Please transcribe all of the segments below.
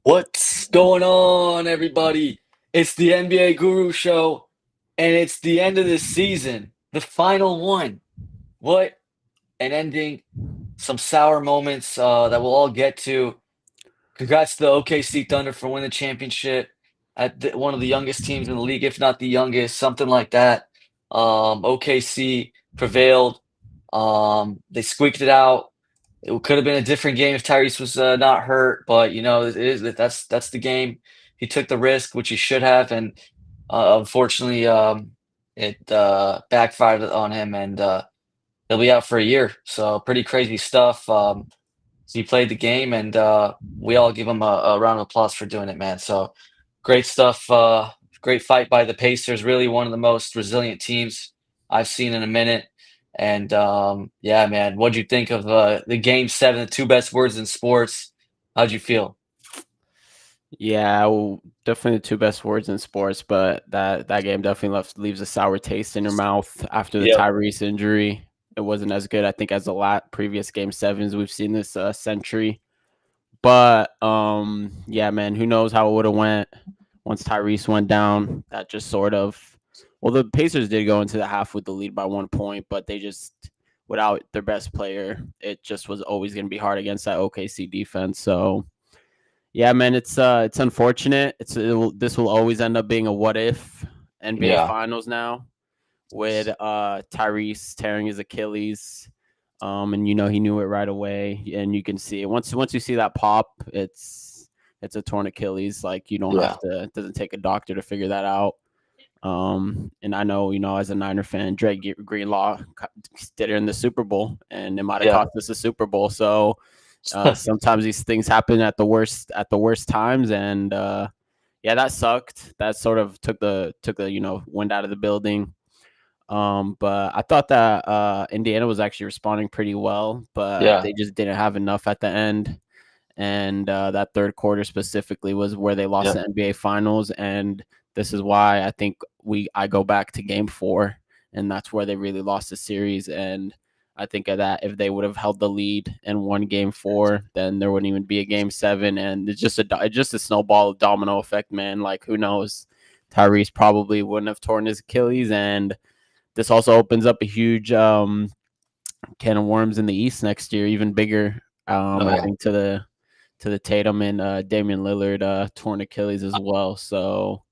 What's going on, everybody? It's the NBA Guru Show, and it's the end of the season, the final one. What an ending! Some sour moments that we'll all get to. Congrats to the OKC Thunder for winning the championship at one of the youngest teams in the league, if not the youngest, something like that. OKC prevailed. They squeaked it out. It could have been a different game if Tyrese was not hurt, but it is that's the game. He took the risk, which he should have, and unfortunately, it backfired on him, and he'll be out for a year. So pretty crazy stuff. So he played the game, and we all give him a round of applause for doing it, man. So great stuff. Great fight by the Pacers. Really one of the most resilient teams I've seen in a minute. And yeah, man, what'd you think of the game seven, the two best words in sports? How'd you feel? Yeah, well, definitely the two best words in sports, but that game definitely leaves a sour taste in your mouth after the Yep. Tyrese injury. It wasn't as good, I think, as the previous game sevens we've seen this century. But yeah, man, who knows how it would have went once Tyrese went down? That just sort of, well, the Pacers did go into the half with the lead by 1 point, but they just without their best player, it just was always going to be hard against that OKC defense. So yeah, man, it's unfortunate. This will always end up being a what if NBA Yeah. Finals now with Tyrese tearing his Achilles. And he knew it right away, and you can see it once you see that pop. It's a torn Achilles. Like you don't Yeah. have to. It doesn't take a doctor to figure that out. And I know, as a Niner fan, Dre Greenlaw did it in the Super Bowl, and it might have Yeah. cost us a Super Bowl. So sometimes these things happen at the worst times, and yeah, that sucked. That sort of took the wind out of the building. But I thought that Indiana was actually responding pretty well, but Yeah. they just didn't have enough at the end. And that third quarter specifically was where they lost Yeah. the NBA Finals, and this is why I think I go back to Game 4, and that's where they really lost the series. And I think of that if they would have held the lead and won Game 4, then there wouldn't even be a Game 7, and it's just a snowball domino effect, man. Like who knows? Tyrese probably wouldn't have torn his Achilles, and this also opens up a huge can of worms in the East next year, even bigger. Oh I yeah. think to the Tatum and Damian Lillard torn Achilles as well. So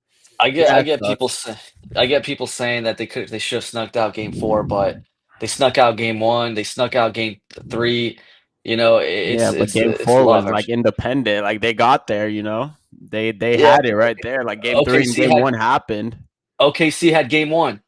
I get yeah, I it get people sucks. say, I get people saying that they should have snuck out game four, but they snuck out game one, they snuck out game three. Yeah, but It's Game it's a Four lot was hard. like independent. Like they got there. They Yeah, had it right there. Like Game Three and OKC Game had One happened. OKC had game one.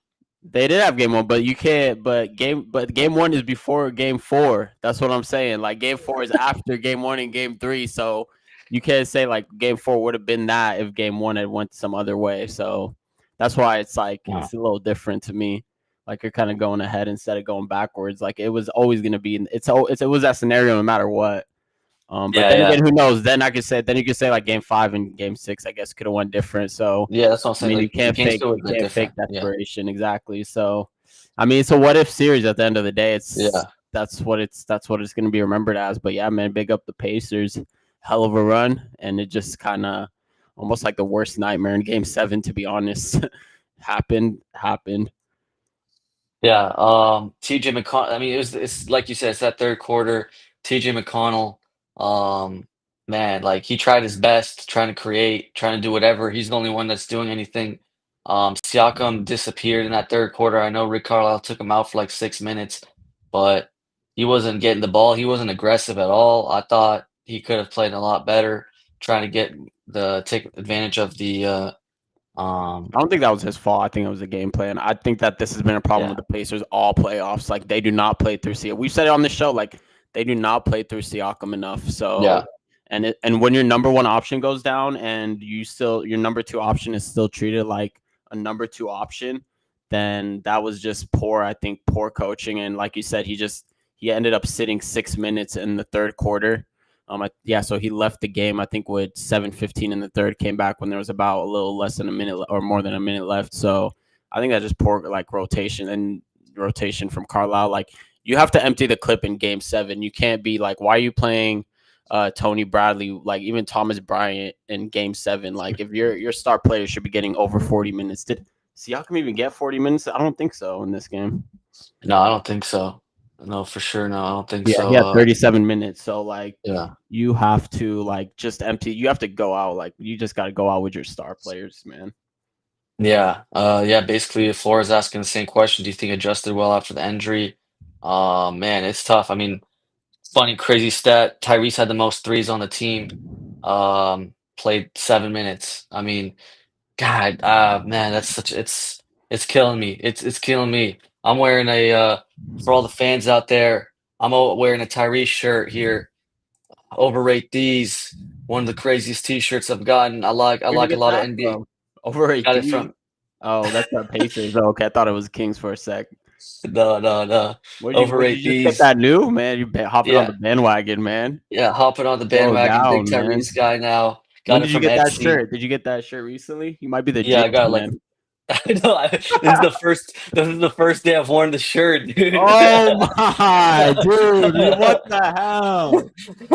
They did have Game One, but you can't. But Game One is before Game Four. That's what I'm saying. Like Game Four is after Game One and Game Three. So you can't say like Game Four would have been that if Game One had went some other way. So that's why it's like Yeah. it's a little different to me. Like you're kind of going ahead instead of going backwards. Like it was always going to be. It was that scenario no matter what. But Yeah, then yeah. again, who knows? Then you could say like Game 5 and Game 6, I guess could have went different. So Yeah, that's what I'm I saying. mean, Like the game still would you have been can't fake different. Yeah. desperation exactly. So I mean, it's a what if series at the end of the day. Yeah. That's what it's going to be remembered as. But yeah, man, big up the Pacers, hell of a run, and it just kind of almost like the worst nightmare in Game 7, to be honest. happened. Yeah. TJ McConnell, I mean, it's like you said, it's that third quarter. TJ McConnell, um, man, like he tried his best trying to create, trying to do whatever. He's the only one that's doing anything. Siakam disappeared in that third quarter. I know Rick Carlisle took him out for like 6 minutes, but he wasn't getting the ball. He wasn't aggressive at all. I thought he could have played a lot better, trying to take advantage of the I don't think that was his fault. I think it was a game plan. I think that this has been a problem with yeah, the Pacers all playoffs. Like they do not play through Siakam. We've said it on the show. Like they do not play through Siakam enough. yeah, So and when your number one option goes down and your number two option is still treated like a number two option, then that was just poor. I think poor coaching. And like you said, he ended up sitting 6 minutes in the third quarter. Yeah, so he left the game, I think, with 7:15 in the third. Came back when there was about a little less than a minute or more than a minute left. So I think that just poor like rotation from Carlisle. Like you have to empty the clip in Game 7. You can't be like, why are you playing Tony Bradley, like even Thomas Bryant in Game 7. Like if your star player should be getting over 40 minutes. Did Siakam even get 40 minutes? I don't think so in this game. No, I don't think so. No, for sure. No, I don't think Yeah, he so. had 37 minutes. So like Yeah. you have to like just empty. You have to go out. Like you just got to go out with your star players, man. Yeah. Yeah, basically Flores asking the same question. Do you think adjusted well after the injury? Man, it's tough. I mean, funny, crazy stat. Tyrese had the most threes on the team. Played 7 minutes. I mean, God, man, that's such it's killing me. It's killing me. I'm wearing a for all the fans out there, wearing a Tyrese shirt here. Overrate these. One of the craziest t-shirts I've gotten. I Where'd you like a get lot of that NBA. from? Over Got it 18. from Oh, that's our Pacers. Oh, okay, I thought it was Kings for a sec. no. Where'd you Overrate just get these. that new, man? You hopping on Yeah, the bandwagon, man. yeah, hopping on the Slow bandwagon, big down, man. Tyrese guy now. When Got it did you from get that Etsy. shirt? Did you get that shirt recently? You might be the Yeah, I jinx, got it like man. I know. This is the first day I've worn the shirt, dude. Oh my, dude! What the hell,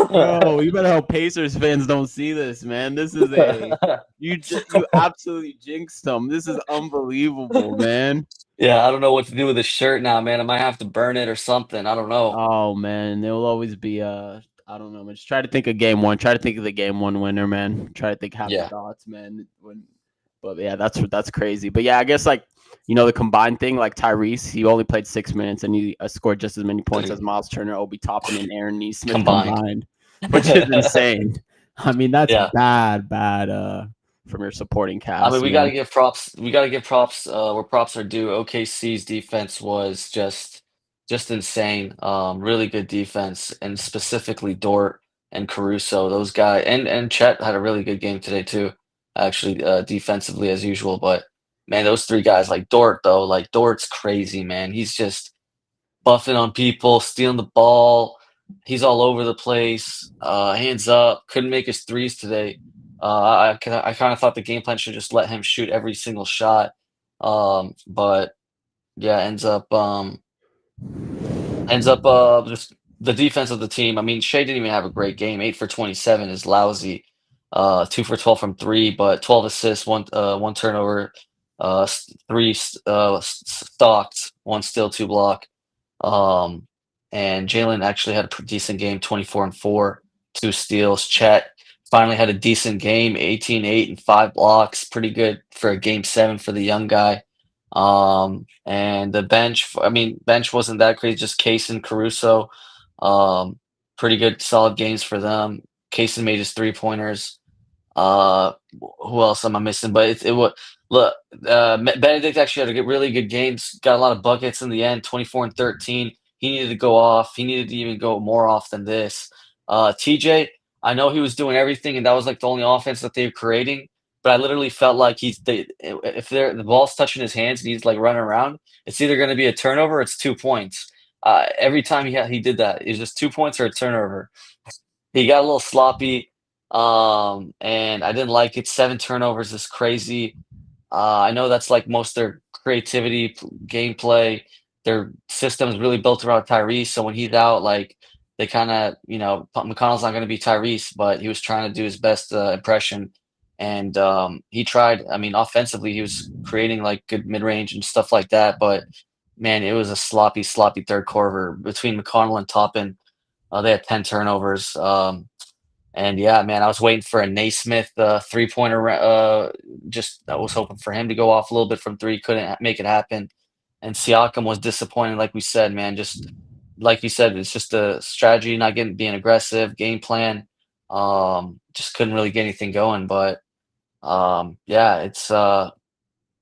bro? You better hope Pacers fans don't see this, man. This is you absolutely jinxed them. This is unbelievable, man. Yeah, I don't know what to do with the shirt now, man. I might have to burn it or something. I don't know. Oh man, there will always be I don't know, man. Just try to think of game one. Try to think of the game one winner, man. Try to think happy Yeah. thoughts, man. But yeah, that's crazy. But yeah, I guess like the combined thing, like Tyrese, he only played 6 minutes and he scored just as many points as Miles Turner, Obi Toppin, and Aaron Nesmith Combined. combined, which is insane. I mean, that's Yeah. bad from your supporting I mean, cast, we gotta man. give props. We gotta give props where props are due. OKC's defense was just insane. Really good defense, and specifically Dort and Caruso. Those guys and Chet had a really good game today too. Actually, defensively as usual. But man, those three guys like Dort though, like Dort's crazy, man. He's just buffing on people, stealing the ball. He's all over the place. Hands up. Couldn't make his threes today. I kind of thought the game plan should just let him shoot every single shot. But yeah, ends up just the defense of the team. I mean, Shea didn't even have a great game. 8 for 27 is lousy. 2 for 12 from three, but 12 assists, one turnover, three stalked, one steal, two block. Um, and Jalen actually had a pretty decent game, 24 and 4, 2 steals. Chet finally had a decent game, 18, 8, and 5 blocks. Pretty good for a game 7 for the young guy. And the bench, I mean, bench wasn't that crazy, just Case and Caruso. Um, Pretty good, solid games for them. Kaysen made his 3 pointers. Who else am I missing? But it was look. Benedict actually had a really good game. Got a lot of buckets in the end. 24 and 13. He needed to go off. He needed to even go more off than this. TJ, I know he was doing everything, and that was like the only offense that they were creating. But I literally felt like if the ball's touching his hands and he's like running around, it's either going to be a turnover, or it's 2 points. Every time he did that, it was just 2 points or a turnover. He got a little sloppy, and I didn't like it. 7 turnovers is crazy. I know that's like most their creativity, gameplay. Their system is really built around Tyrese. So when he's out, like they kind of, McConnell's not going to be Tyrese, but he was trying to do his best impression, and he tried. I mean, offensively, he was creating like good mid range and stuff like that. But man, it was a sloppy third quarter between McConnell and Toppin. They had 10 turnovers. And yeah, man, I was waiting for a Naismith 3 pointer. Just I was hoping for him to go off a little bit from three. Couldn't make it happen. And Siakam was disappointing, like we said, man. Just like you said, it's just a strategy, not being aggressive, game plan. Just couldn't really get anything going. But yeah, it's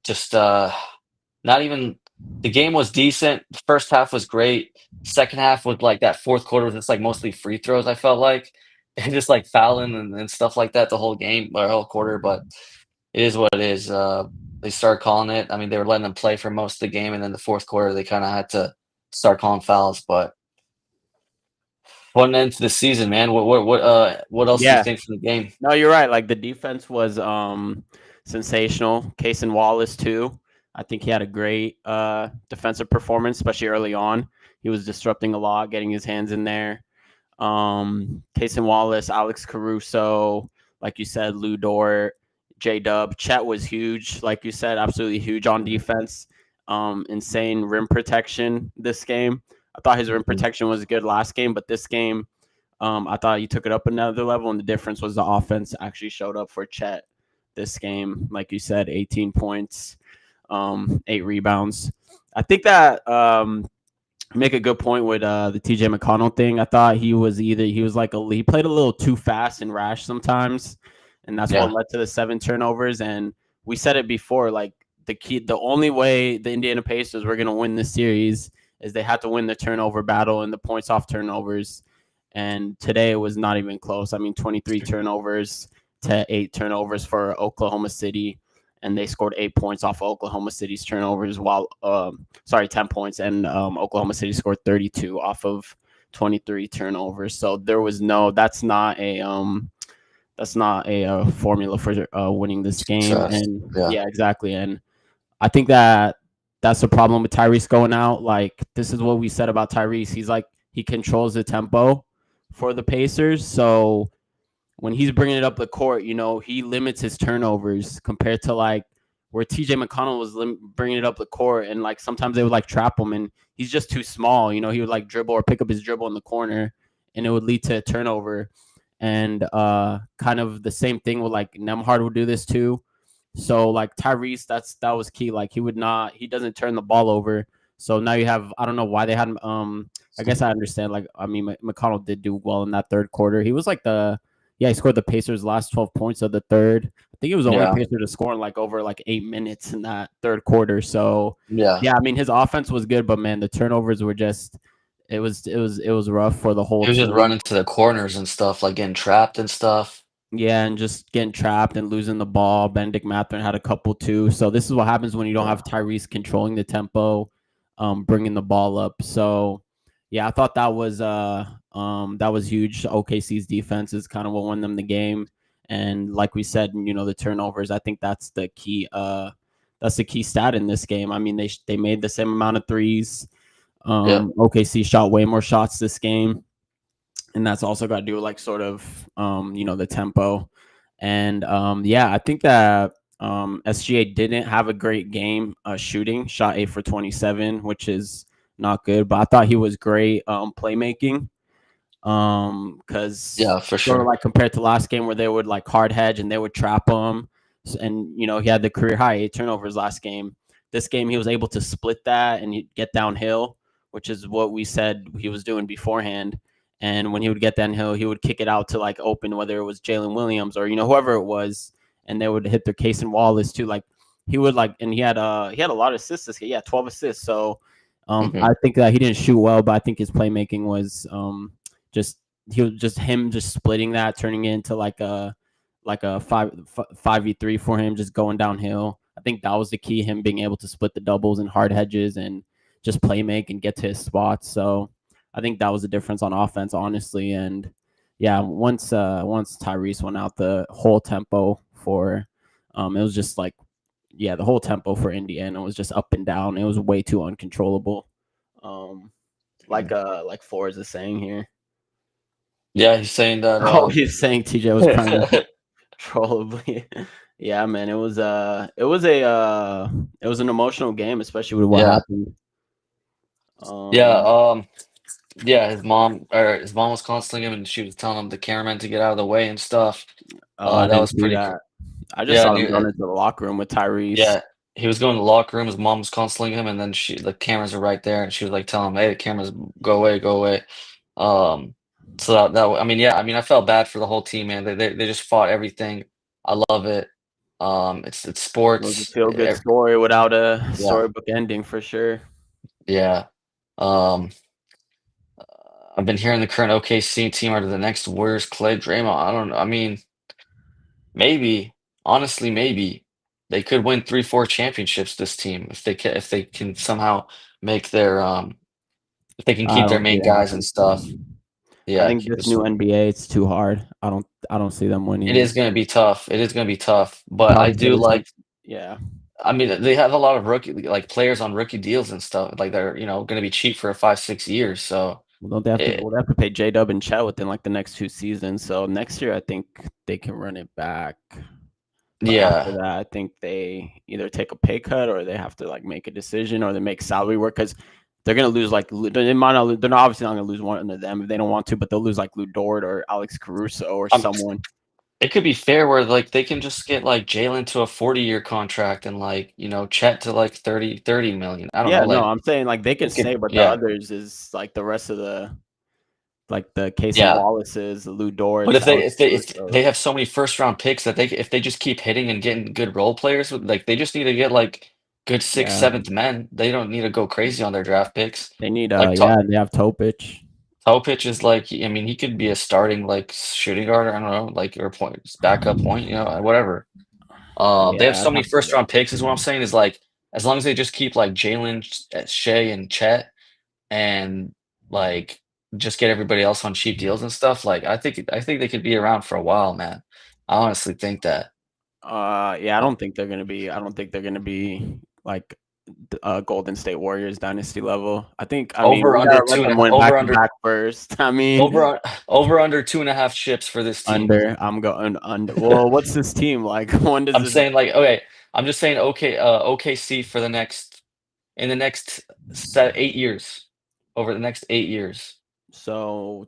just not even the game was decent. The first half was great. Second half was like that fourth quarter was just like mostly free throws, I felt like. And just like fouling and stuff like that the whole game or whole quarter, but it is what it is. They started calling it. I mean, they were letting them play for most of the game, and then the fourth quarter they kind of had to start calling fouls. But what an end to the season, man. What else do you Yeah, think from the game? no, you're right. Like the defense was sensational. Case and Wallace too. I think he had a great defensive performance, especially early on. He was disrupting a lot, getting his hands in there. Cason Wallace, Alex Caruso, like you said, Lou Dort, J Dub. Chet was huge, like you said, absolutely huge on defense. Insane rim protection this game. I thought his rim Mhm. protection was good last game, but this game, I thought he took it up another level, and the difference was the offense actually showed up for Chet this game. Like you said, 18 points, 8 rebounds. I think that make a good point with the TJ McConnell thing. I thought he was like he played a little too fast and rash sometimes, and that's what Yeah, led to the 7 turnovers. And we said it before, like the only way the Indiana Pacers were gonna win this series is they had to win the turnover battle and the points off turnovers. And today it was not even close. I mean, 23 turnovers to 8 turnovers for Oklahoma City, and they scored 8 points off of Oklahoma City's turnovers, while 10 points, and Oklahoma City scored 32 off of 23 turnovers. So there was no that's not a formula for winning this game. success. And Yeah, yeah, exactly. And I think that that's the problem with Tyrese going out. Like, this is what we said about Tyrese. He's like, he controls the tempo for the Pacers. So when he's bringing it up the court, he limits his turnovers compared to like where TJ McConnell was bringing it up the court, and like sometimes they would like trap him, and he's just too small. He would like dribble or pick up his dribble in the corner, and it would lead to a turnover. And kind of the same thing with like Nemhard would do this too. So like Tyrese, that was key. Like he doesn't turn the ball over. So now you have, I don't know why they had I guess I understand. Like, I mean, McConnell did do well in that third quarter. He was like he scored the Pacers' last 12 points of the third. I think it was the only yeah, Pacer to score in like over like 8 minutes in that third quarter. So yeah. yeah, I mean his offense was good, but man, the turnovers were just it was rough for the whole He was just team. running to the corners and stuff, like getting trapped and stuff. Yeah, and just getting trapped and losing the ball. Benedict Mathurin had a couple too. So this is what happens when you don't Yeah, have Tyrese controlling the tempo, bringing the ball up. So yeah, I thought that was huge. OKC's defense is kind of what won them the game, and like we said, the turnovers. I think that's the key stat in this game. I mean, they made the same amount of threes. yeah, OKC shot way more shots this game, and that's also got to do with like sort of the tempo. And yeah, I think that SGA didn't have a great game shooting. Shot 8 for 27, which is not good, but I thought he was great playmaking. Because yeah, for sort of sure. like compared to last game where they would like hard hedge and they would trap him, and he had the career high 8 turnovers last game. This game he was able to split that and get downhill, which is what we said he was doing beforehand. And when he would get downhill, he would kick it out to like open, whether it was Jalen Williams or whoever it was, and they would hit their case and Wallace too. Like he would like, and he had a lot of assists this game. Yeah, 12 assists. So Hmm. I think that he didn't shoot well, but I think his playmaking was just he was just him just splitting that, turning it into like a 5v3 for him, just going downhill. I think that was the key, him being able to split the doubles and hard hedges and just play make and get to his spots. So I think that was the difference on offense, honestly. And yeah, once Tyrese went out, the whole tempo for it was just like, yeah, the whole tempo for Indiana was just up and down. It was way too uncontrollable. Um, like Forrest is saying here. Yeah, he's saying that. Oh, he's saying TJ was playing controllably. Yeah, man, it was an emotional game, especially with what Yeah, happened. yeah, Um, yeah. His mom was counseling him, and she was telling him the cameraman to get out of the way and stuff. oh, I That didn't was see pretty. that. I just Yeah, saw them going into the locker room with Tyrese. yeah. He was going to the locker room. His mom was counseling him, and then the cameras are right there, and she was like telling him, "Hey, the cameras, go away, go away." Um, so I mean, yeah, I mean, I felt bad for the whole team, man. They just fought everything. I love it. It's It was a sports. feel good story without a Yeah, storybook ending for sure. yeah. Um, I've been hearing the current OKC team are the next Warriors, Clay, Draymond. I don't know. I mean, maybe, honestly, maybe they could win 3, 4 championships. This team, if they can somehow make their if they can I keep their don't. main Yeah, I guys think and so. stuff. I Yeah, think keep this this. new NBA it's too hard. I don't see them It winning. is going to be tough. It is going to be tough. But I Probably do this like. next. Yeah. I mean, they have a lot of rookie like players on rookie deals and stuff. Like they're going to be cheap for 5, 6 years. So. Well, don't they have to? It, Well, they have to pay J Dub and Chet within like the next 2 seasons. So next year, I think they can run it back. But after yeah. that, I think they either take a pay cut or they have to like make a decision or they make salary work because they're gonna lose like they might not. They're not obviously not gonna lose one of them if they don't want to, but they'll lose like Lou Dort or Alex Caruso or Um, someone. it could be fair where like they can just get like Jalen to a 40-year contract and like, Chet to like 30 million. I don't know. Yeah, no, Like I'm saying like they can it could, stay, but the yeah. others is like the rest of the like the Casey Yeah. Wallaces, the Lou But Dorts, if they Alex if they if they Caruso. have so many first round picks that if they just keep hitting and getting good role players with like they just need to get like good sixth, Yeah, seventh men. They don't need to go crazy on their draft picks. they need Like yeah, they have Topic. Topic is like I mean he could be a starting like shooting guard or I don't know like or point backup point whatever. They have Yeah, so I'd many have to first look. round picks is what I'm saying is like as long as they just keep like Jalen, Shea, and Chet and like just get everybody else on cheap deals and stuff. Like I think they could be around for a while, man. I honestly think that. Yeah, I Uh, don't think they're gonna be. I don't think they're gonna be like Golden State Warriors dynasty level. I think. I mean, Over we under gotta let two and them a, win over back to under back first. I mean, over over under 2.5 chips for this team. under. I'm going under. Well, what's this team like? When does I'm this? saying like okay. I'm just saying okay. OKC for the next in the next 8 years. Over the next 8 years. So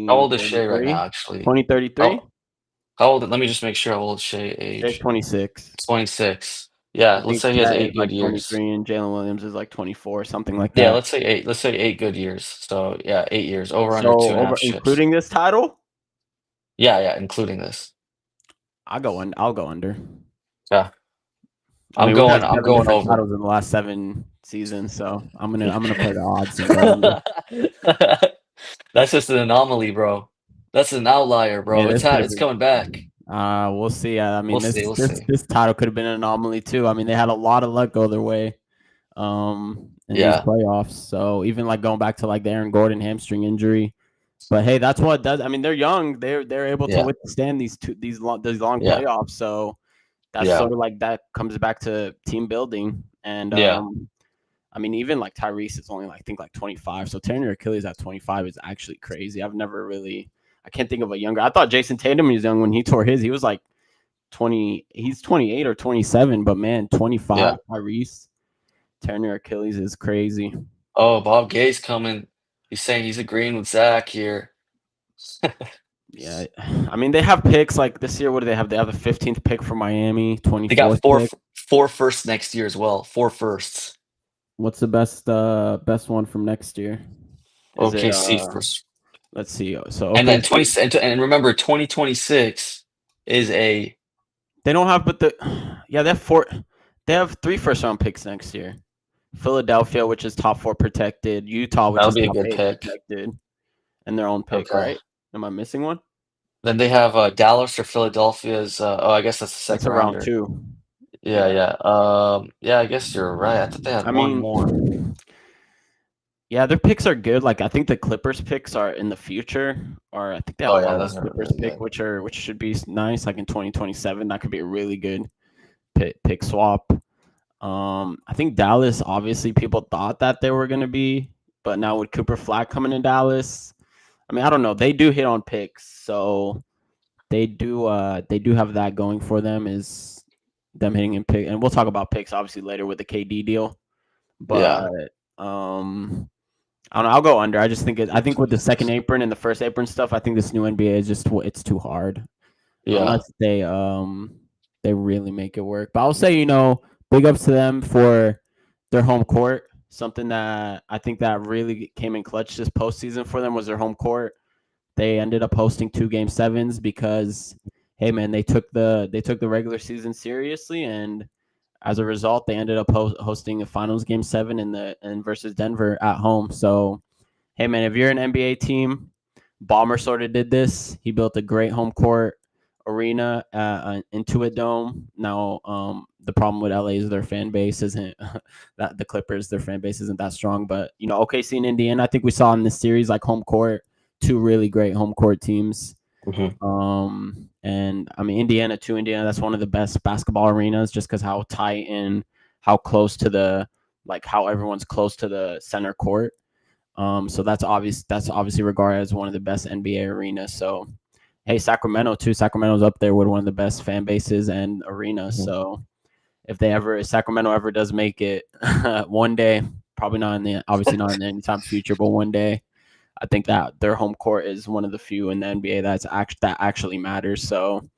How twenty old is thirty Shea right three. now? Actually, 2033. how how old? Let me just make sure how old Shea Shay's age. 26. 26. I Yeah, let's think say he has Chet is eight good like years. 23 and Jalen Williams is like 24, something like Yeah, that. let's say eight. Let's say 8 good years. So yeah, 8 years. Over So under two and a over half ships. including this title, Yeah, yeah, including this. I'll go under. Yeah, I I'm mean, we've going. had I'm 7 going different over. titles in the last 7 seasons, so I'm gonna play the odds and go under. That's just an anomaly, bro. That's an outlier, Yeah, bro. this could have It's been. coming back. We'll see. I We'll mean, see. this We'll this see. this title could have been an anomaly too. I mean, they had a lot of luck go their way, in these Yeah, playoffs. So even like going back to like the Aaron Gordon hamstring injury, but hey, that's what does. I mean, they're young. They're able to yeah, withstand these long yeah, playoffs. So that's yeah, sort of like that comes back to team building. And yeah, I mean, even like Tyrese is only like I think like 25. So tearing your Achilles at 25 is actually crazy. I've never really I can't think of a younger. I thought Jason Tatum was young when he tore his. He was like 20. He's 28 or 27, but man, 25 yeah. Tyrese tearing your Achilles is crazy. Oh, Bob Gay's coming. He's saying he's agreeing with Zach here. Yeah, I mean they have picks like this year. What do they have? They have the 15th pick for Miami, They got 24th four pick. four firsts next year as well. Four firsts. What's the best one from next year? Is it OKC first. let's see. So And then OKC 20 and remember 2026 is a they don't have but the yeah, they have 4 they have 3 first round picks next year. Philadelphia, which is top 4 protected, Utah, which that'll is be a top good 8 pick. protected, and their own pick, Okay. right? Am I missing one? Then they have Dallas or Philadelphia's oh I guess that's the That's second around rounder. 2. Yeah, Yeah. yeah. Yeah, I guess you're right. I thought they had I one more. mean, yeah, their picks are good. Like I think the Clippers picks are in the future, or I think they have Oh yeah, one those more are Clippers really pick, good. which should be nice. Like in 2027, that could be a really good pick swap. I think Dallas. Obviously, people thought that they were gonna be, but now with Cooper Flag coming in Dallas, I mean, I don't know. They do hit on picks, so they do have that going for them. Is them hitting in pick, and we'll talk about picks obviously later with the KD deal, Yeah, but I don't know. I'll go under. I just think I think with the second apron and the first apron stuff, I think this new NBA is just it's too hard yeah, unless they really make it work. But I'll say big ups to them for their home court. Something that I think that really came in clutch this postseason for them was their home court. They ended up hosting 2 Game 7s because hey man, they took the regular season seriously, and as a result, they ended up hosting a finals Game 7 in versus Denver at home. So hey man, if you're an NBA team, Bomber sort of did this. He built a great home court arena Intuit Dome. Now, the problem with LA is their fan base isn't that the Clippers, their fan base isn't that strong. But OKC and Indiana, I think we saw in this series like home court, 2 really great home court teams. hmm And I mean Indiana, that's one of the best basketball arenas just because how tight and how close to the like how everyone's close to the center court. So that's obvious. That's obviously regarded as one of the best NBA arenas. So hey, Sacramento too. Sacramento's up there with one of the best fan bases and arenas. Mhm. So if Sacramento ever does make it one day, probably not in the obviously not in the anytime future, but one day, I think that their home court is one of the few in the NBA that actually matters. So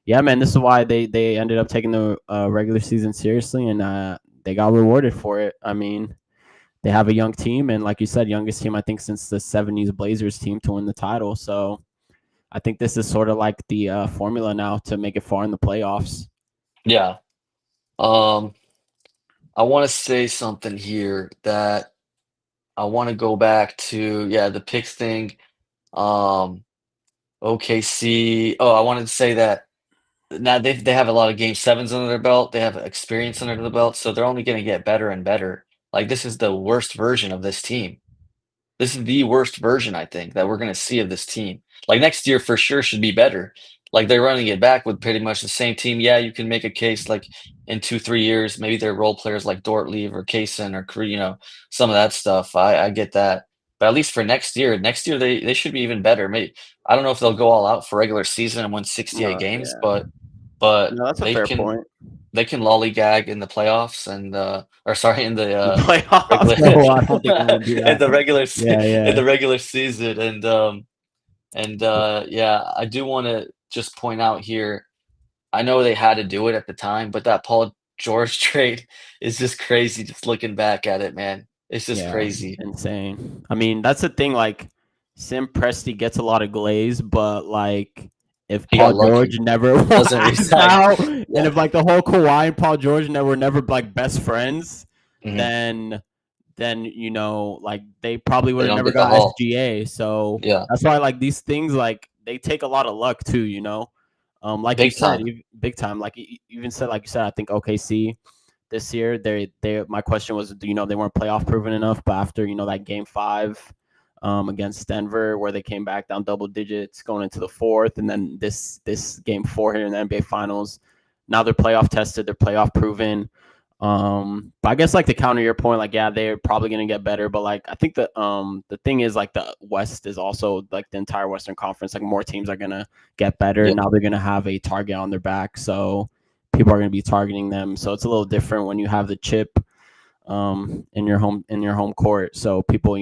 yeah, man, this is why they ended up taking the regular season seriously, and they got rewarded for it. I mean, they have a young team, and like you said, youngest team I think since the '70s Blazers team to win the title. So I think this is sort of like the formula now to make it far in the playoffs. Yeah. Um, I want to say something here that I want to go back to, yeah, the picks thing. Um, OKC. Oh, I wanted to say that now they have a lot of game sevens under their belt. They have experience under the belt, so they're only going to get better and better. Like this is the worst version of this team. This is the worst version, I think, that we're gonna see of this team. Like next year for sure should be better. Like they're running it back with pretty much the same team. Yeah, you can make a case like in 2, 3 years, maybe they're role players like Dort leave or Kaysen or some of that stuff. I get that. But at least for next year they should be even better. Maybe I don't know if they'll go all out for regular season and win 68 games, Yeah, but no, that's a they fair can point. they can lollygag in the playoffs and or sorry in the The playoffs? regular No, I don't think they're gonna do in that. the regular se- Yeah, in yeah, the regular season and yeah, I do want to just point out here. I know they had to do it at the time, but that Paul George trade is just crazy. Just looking back at it, man, it's just yeah, crazy. insane. I mean, that's the thing. Like, Sim Presti gets a lot of glaze, but like, if He Paul got George lucky. never Doesn't wants resign. out, and Yeah. if like the whole Kawhi and Paul George were never like best friends, Mhm. then like they probably would They have don't never get the got haul. SGA. So Yeah, that's why like these things like they take a lot of luck too. Like you big said, time. big time. Like you even said, like you said, I think OKC this year. They my question was, they weren't playoff proven enough, but after that game 5 against Denver, where they came back down double digits going into the fourth, and then this game 4 here in the NBA Finals, now they're playoff tested, they're playoff proven. But I guess like to counter your point, like yeah, they're probably gonna get better, but like I think the thing is like the West is also like the entire Western Conference, like more teams are gonna get better. Yeah, Now they're gonna have a target on their back, so people are gonna be targeting them. So it's a little different when you have the chip in your home court. So people,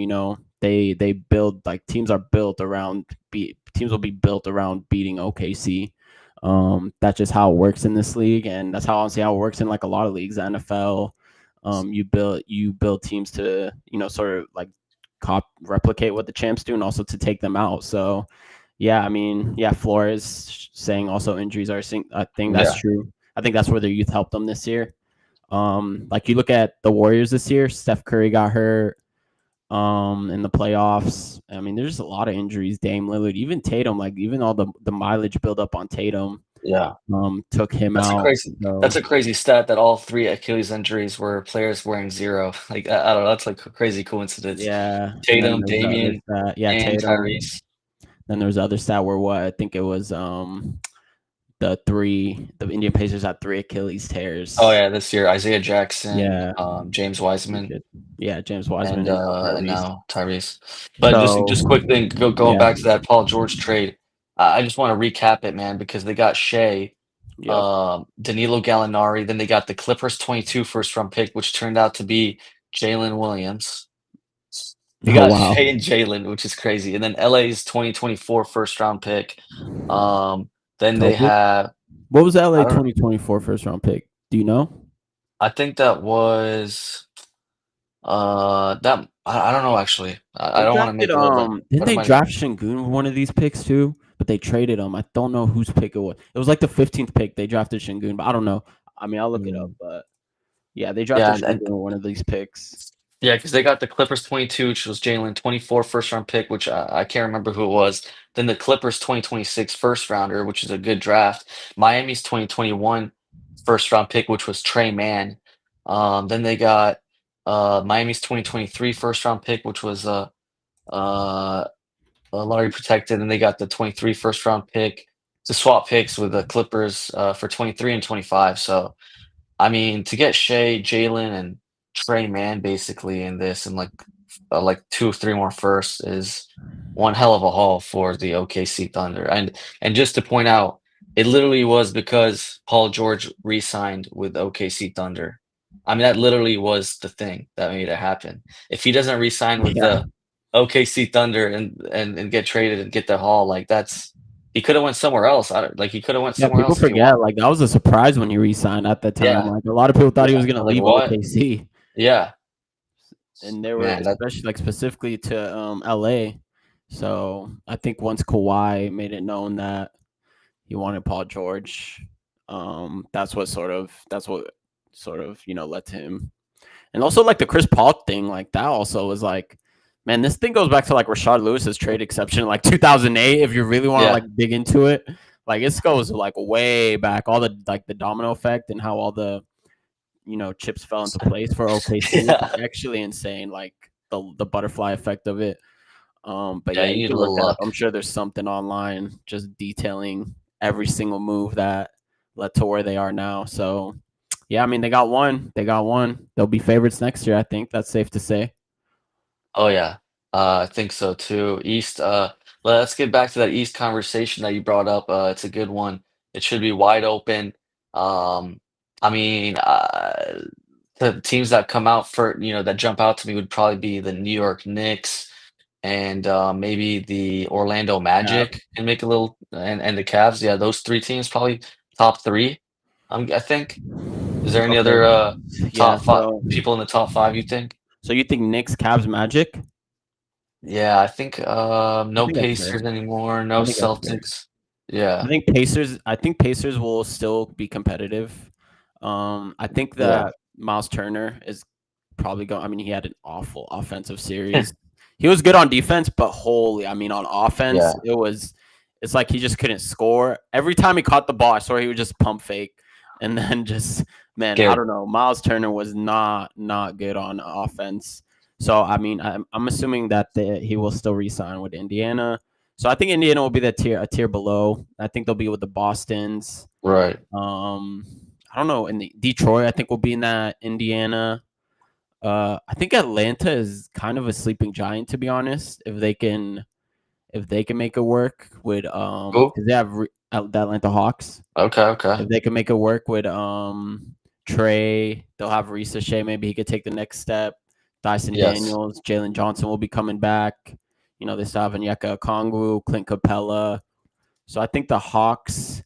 they build like teams will be built around beating OKC. That's just how it works in this league, and that's honestly how it works in like a lot of leagues. The NFL, you build teams to sort of like replicate what the champs do, and also to take them out. So yeah, I mean, yeah, Flores saying also injuries are a thing. That's yeah, true. I think that's where their youth helped them this year. Like you look at the Warriors this year, Steph Curry got hurt in the playoffs. I mean, there's just a lot of injuries. Dame Lillard, even Tatum, like even all the mileage build up on Tatum yeah. took him That's a out. crazy. That's So a crazy stat that all three Achilles injuries were players wearing zero. Like I don't know. That's like a crazy coincidence. yeah, and then Tatum, there's the other Damian, stat. Yeah, and Tatum. Tyrese. Then there's the other stat where what I think it was the Indian Pacers had 3 Achilles Oh tears. yeah, this year Isaiah Jackson, Yeah, James pretty Wiseman, good. Yeah, James Wiseman and and Tyrese. now Tyrese. But So just quick thing, going yeah, back to that Paul George trade. I just want to recap it, man, because they got Shea, yep. Danilo Gallinari, then they got the Clippers 22 first round pick, which turned out to be Jalen Williams. They Oh got wow. Shea and Jalen, which is crazy, and then LA's 2024 first round pick. Then they What have what was the LA I don't 2024 first round pick? Do you know? I think that was that I don't know actually. I They don't want to drafted make it up, didn't but it they might have been. draft Şengün with one of these picks too? But they traded him. I don't know whose pick it was. It was like the 15th pick. They drafted Şengün, but I don't know. I mean, I'll look it up, Mm. but yeah, they Yeah, drafted Şengün and with one of these picks. yeah, because they got the Clippers 22, which was Jalen 24 first round pick, which I can't remember who it was. Then the Clippers 2026 first rounder, which is a good draft. Miami's 2021 first round pick, which was Trey Mann. Then they got Miami's 2023 first round pick, which was uh, lottery protected. And they got the 23 first round pick to swap picks with the Clippers for 23 and 25. So I mean, to get Shea, Jalen, and Trey Mann basically in this and like like 2 or 3 more firsts is one hell of a haul for the OKC Thunder. And just to point out, it literally was because Paul George re-signed with OKC Thunder. I mean, that literally was the thing that made it happen. If he doesn't re-sign with Yeah. the OKC Thunder and get traded and get the haul, like that's he could have went somewhere else. Like he could have went Yeah, somewhere people else if he forget, wanted. like, that was a surprise when he re-signed at the time. Yeah, Like, a lot of people thought he yeah. was I gonna was like, leave what? OKC, Yeah, and they were man. That especially, like, specifically to LA. So I think once Kawhi made it known that he wanted Paul George, that's what sort of, led to him. And also, like, the Chris Paul thing, like, that also was like, man, this thing goes back to like Rashard Lewis's trade exception in like 2008. If you really want to yeah. like dig into it, like, this goes like way back, all the like the domino effect and how all the chips fell into place for OKC is Yeah. actually insane. Like, the butterfly effect of it. But Yeah, yeah, you you need a can look little that up. luck. I'm sure there's something online just detailing every single move that led to where they are now. So yeah, I mean, they got one. They got one. They'll be favorites next year. I think that's safe to say. Oh yeah, I think so too. East. Let's get back to that East conversation that you brought up. It's a good one. It should be wide open. Um, I mean, the teams that come out for that jump out to me would probably be the New York Knicks and maybe the Orlando Yeah. Magic and make a little and the Cavs. Yeah, those three teams probably top three. I think. Is there any Okay. other Yeah. top five So people in the top five you think? you think Knicks, Cavs, Magic? Yeah, I think, I no think that's fair. Pacers anymore, no I think that's fair. Celtics. Yeah, I think Pacers will still be competitive. I think yeah, that Miles Turner is probably going. I mean, he had an awful offensive series. He was good on defense, but holy, I mean, on offense, yeah, it's like he just couldn't score. Every time he caught the ball, I saw he would just pump fake, and then just, man, I scary. don't know. Miles Turner was not good on offense. So I mean, I'm assuming that he will still re-sign with Indiana. So I think Indiana will be a tier below. I think they'll be with the Bostons. Right. Um, I don't know. In the Detroit, I think will be in that. Indiana. I think Atlanta is kind of a sleeping giant, to be honest. If they can make it work with Cool. because they have the Atlanta Hawks. Okay, okay. If they can make it work with Trey, they'll have Risa Shea. Maybe he could take the next step. Dyson Yes. Daniels, Jalen Johnson will be coming back. They still have Onyeka Okongwu, Clint Capella. So I think the Hawks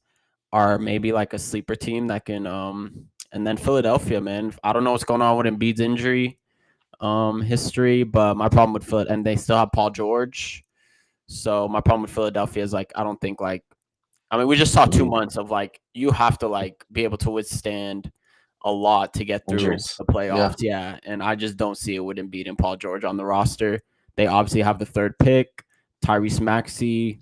are maybe like a sleeper team that can and then Philadelphia, man. I don't know what's going on with Embiid's injury history, but my problem with Philly, and they still have Paul George. So my problem with Philadelphia is, like, I don't think, like, I mean, we just saw two Mhm. months of, like, you have to, like, be able to withstand a lot to get through Injuries. the Yeah. playoffs. Yeah, and I just don't see it with Embiid and Paul George on the roster. They obviously have the third pick, Tyrese Maxey,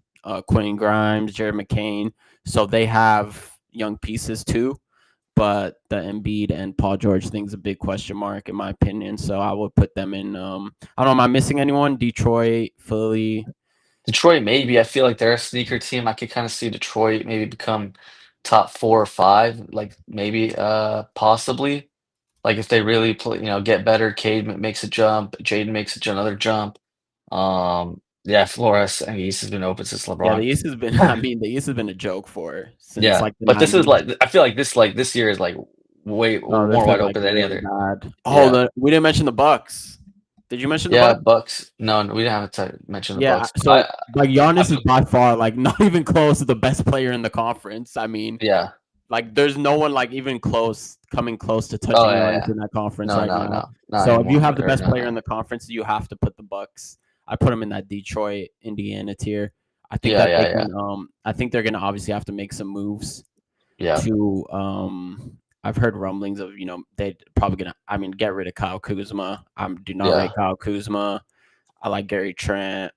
Quentin Grimes, Jared McCain. So they have young pieces too. But the Embiid and Paul George thing's a big question mark in my opinion. So I would put them in. I don't know. Am I missing anyone? Detroit, Philly. Detroit, maybe. I feel like they're a sneaker team. I could kind of see Detroit maybe become top 4 or 5, like maybe, possibly. Like if they really play, get better. Cade makes a jump. Jaden makes another jump. Yeah, Flores. I mean, East has been open since Yeah, the LeBron. East has been. I mean, the East has been a joke since Yeah, like the but this is '90s. like I feel like this year is like way Oh, they've more been wide like open than any really other. bad. Oh, Yeah, we didn't mention the Bucks. Did you mention the yeah, Bucks? Bucks. No, we didn't have to mention the Yeah. Bucks. So like I Giannis is feel, by far like not even close to the best player in the conference. I mean, yeah. like, there's no one like even coming close to Oh touching yeah, Giannis yeah. in that conference No, right no, now. no, not So if you anymore. have the Or best no, player in no. the conference, you have to put the Bucks. I put them in that Detroit, Indiana tier. I think Yeah, that they yeah, yeah, can. I think they're gonna obviously have to make some moves yeah, to. I've heard rumblings of they probably gonna. I mean, get rid of Kyle Kuzma. I do not rate yeah. Kyle Kuzma. I like Gary Trent.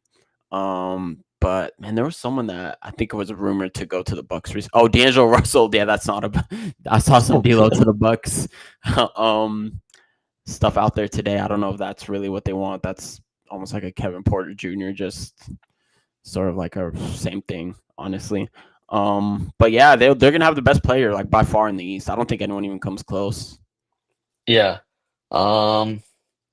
But man, there was someone that I think it was rumored to go to the Bucks. Oh, D'Angelo Russell. Yeah, that's not a. I saw some D'Lo to the Bucks. um, stuff out there today. I don't know if that's really what they want. That's almost like a Kevin Porter Jr. Just sort of like a same thing, honestly. But yeah, they're gonna have the best player like by far in the East. I don't think anyone even comes close. Yeah. Um,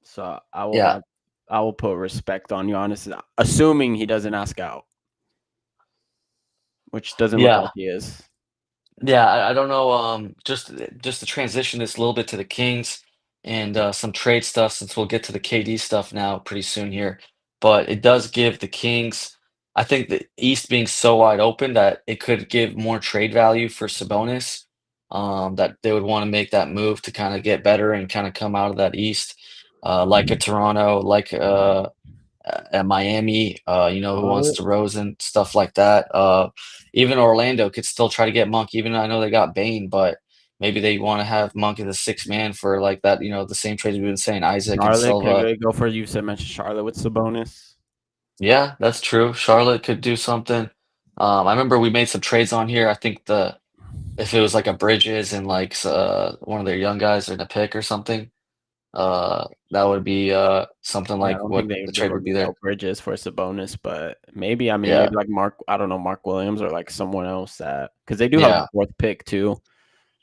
So I will yeah. have. I will put respect on Giannis, assuming he doesn't ask out, which doesn't look Yeah. like he is. Yeah, I don't know. Just to transition this a little bit to the Kings and some trade stuff, since we'll get to the KD stuff now pretty soon here. But it does give the Kings, I think the East being so wide open that it could give more trade value for Sabonis. That they would want to make that move to kind of get better and kind of come out of that East, like a Toronto, like at Miami, who wants Charlotte, DeRozan, stuff like that. Even Orlando could still try to get Monk, even though I know they got Bane, but maybe they want to have Monk as a six man for like that, the same trades we've been saying, Isaac and Charlotte could Silva. go for you said mentioned Charlotte with Sabonis. Yeah, that's true. Charlotte could do something. I remember we made some trades on here. I think the if it was like a Bridges and like one of their young guys in a pick or something, that would be something Yeah, I like don't think what they the they trade would wouldn't be there. sell Bridges for Sabonis, but maybe I mean Yeah, maybe like Mark I don't know Mark Williams or like someone else that because they do have the yeah, fourth pick too,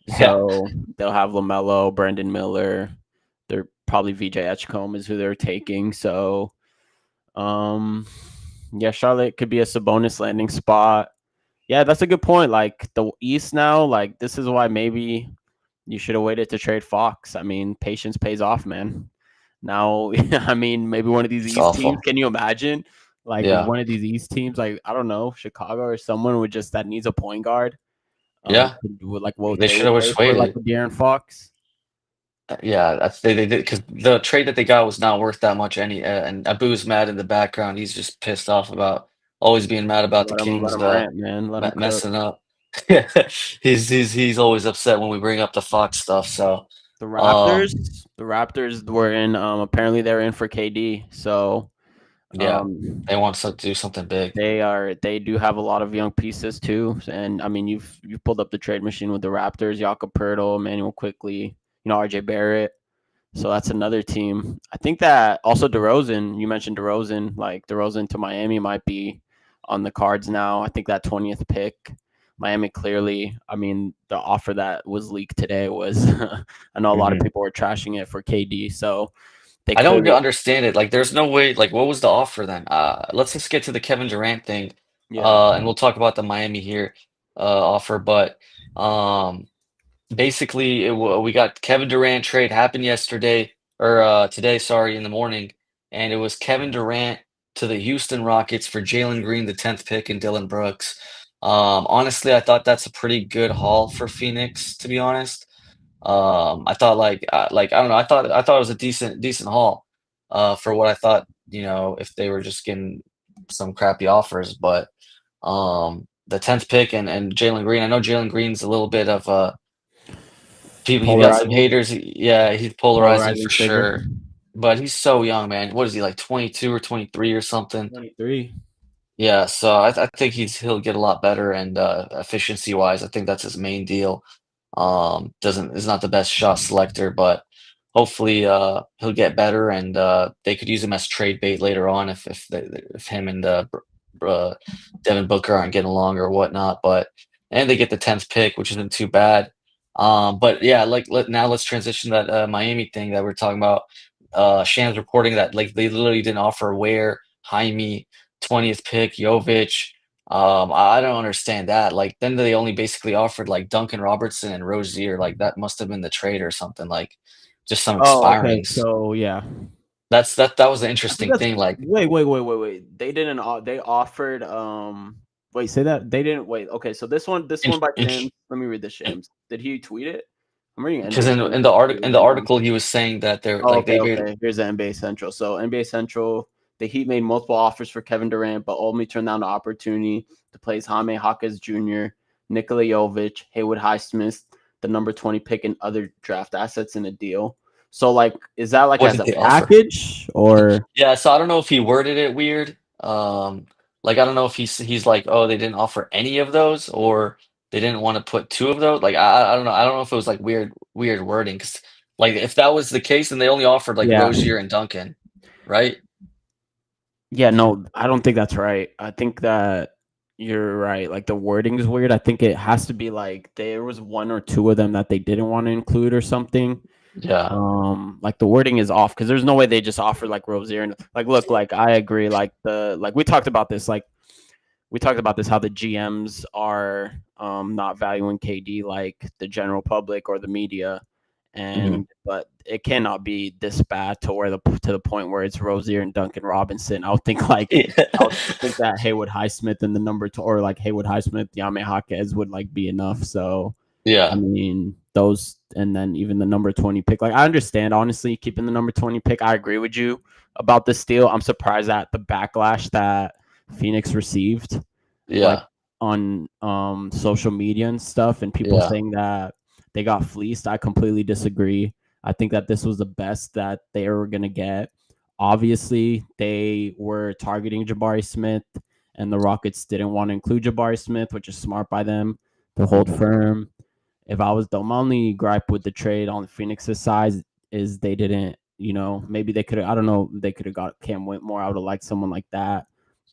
yeah. so they'll have Lamelo, Brandon Miller. They're probably VJ Etchcombe is who they're taking. So um, yeah, Charlotte could be a Sabonis landing spot. Yeah, that's a good point. Like the East now, like this is why maybe you should have waited to trade Fox. I mean, patience pays off, man. Now, I mean, maybe one of these It's East teams. awful. Can you imagine, like, if Yeah, one of these East teams, like, I don't know, Chicago or someone would just that needs a point guard, yeah. would like what They they should would have pay just for, like, waited. a De'Aaron Fox. Yeah, they did because the trade that they got was not worth that much and Abu's mad in the background. He's just pissed off about always being mad about the Let Kings him rant, man. Let him cook. messing up. Yeah, he's always upset when we bring up the Fox stuff. So, The um, Raptors, the Raptors were in. Apparently they're in for KD. So, yeah, um, they want to do something big. they do have a lot of young pieces too. And I mean, you've pulled up the trade machine with the Raptors, Jakob Poeltl, Emmanuel Quickly, RJ Barrett. So that's another team. I think that also DeRozan, you mentioned DeRozan, like DeRozan to Miami might be on the cards now. I think that 20th pick, Miami clearly, I mean, the offer that was leaked today was, I know a lot of Mhm. people were trashing it for KD. So they I don't clearly, understand it. Like, there's no way. Like, what was the offer then? Let's just get to the Kevin Durant thing, yeah. and we'll talk about the Miami here offer. But um, basically, we got Kevin Durant trade happened yesterday or today, sorry, in the morning, and it was Kevin Durant to the Houston Rockets for Jalen Green, the 10th pick, and Dylan Brooks. Honestly, I thought that's a pretty good haul for Phoenix, to be honest. I thought like I don't know, I thought it was a decent haul for what I thought, if they were just getting some crappy offers, but the 10th pick and Jalen Green, I know Jalen Green's a little bit of people he got some Polarizing, haters. Yeah, he's polarizing polarizing for figure. sure. But he's so young, man. What is he like 22 or 23 or something? 23. Yeah, so I think he'll get a lot better and efficiency wise, I think that's his main deal. Doesn't is not the best shot selector, but hopefully he'll get better and they could use him as trade bait later on if him and Devin Booker aren't getting along or whatnot. But and they get the 10th pick, which isn't too bad. But yeah, like let's transition that Miami thing that we're talking about. Shan's reporting that like they literally didn't offer Ware, Jaime, 20th pick, Jovic. I don't understand that. Like, then they only basically offered like Duncan Robertson and Rozier. Like, that must have been the trade or something. Like, just some Oh, okay. expirings. So yeah, That was the I think interesting that's thing. Like, wait. They didn't. They offered. Wait, say that they didn't. Wait. Okay, so this one by chance. Let me read the Shams. Did he tweet it? I'm reading because NBA in Central. in the article he was saying that they're Oh, like okay, they made okay. Here's the NBA Central. So NBA Central, the Heat made multiple offers for Kevin Durant, but only turned down the opportunity to place Jaime Jaquez Jr., Nikola Jovic, Haywood Highsmith, the number 20 pick, and other draft assets in a deal. So, like, is that like what as did a they offer? package or? Yeah, so I don't know if he worded it weird. Like I don't know if he's like, oh, they didn't offer any of those, or they didn't want to put two of those. Like I don't know. I don't know if it was like weird wording. 'Cause like if that was the case, then they only offered like Yeah. Rozier and Duncan, right? Yeah, no, I don't think that's right. I think that you're right. Like the wording is weird. I think it has to be like there was one or two of them that they didn't want to include or something. Yeah. Like the wording is off because there's no way they just offer like Rozier and like look like I agree like the like we talked about this like we talked about this how the GMs are not valuing KD like the general public or the media, Mhm. and but it cannot be this bad to the point where it's Rozier and Duncan Robinson. I would think like I would think that Haywood Highsmith and the number two or like Haywood Highsmith, Yame Jaquez would like be enough. So I Yeah. mean those and then even the number 20 pick. Like I understand honestly keeping the number 20 pick. I agree with you about this deal. I'm surprised at the backlash that Phoenix received like Yeah. on social media and stuff and people Yeah. saying that they got fleeced. I completely disagree. I think that this was the best that they were going to get. Obviously, they were targeting Jabari Smith and the Rockets didn't want to include Jabari Smith, which is smart by them to hold Mhm. firm. If I was the only gripe with the trade on Phoenix's side is they didn't, maybe they could have, I don't know, they could have got Cam Whitmore. I would have liked someone like that.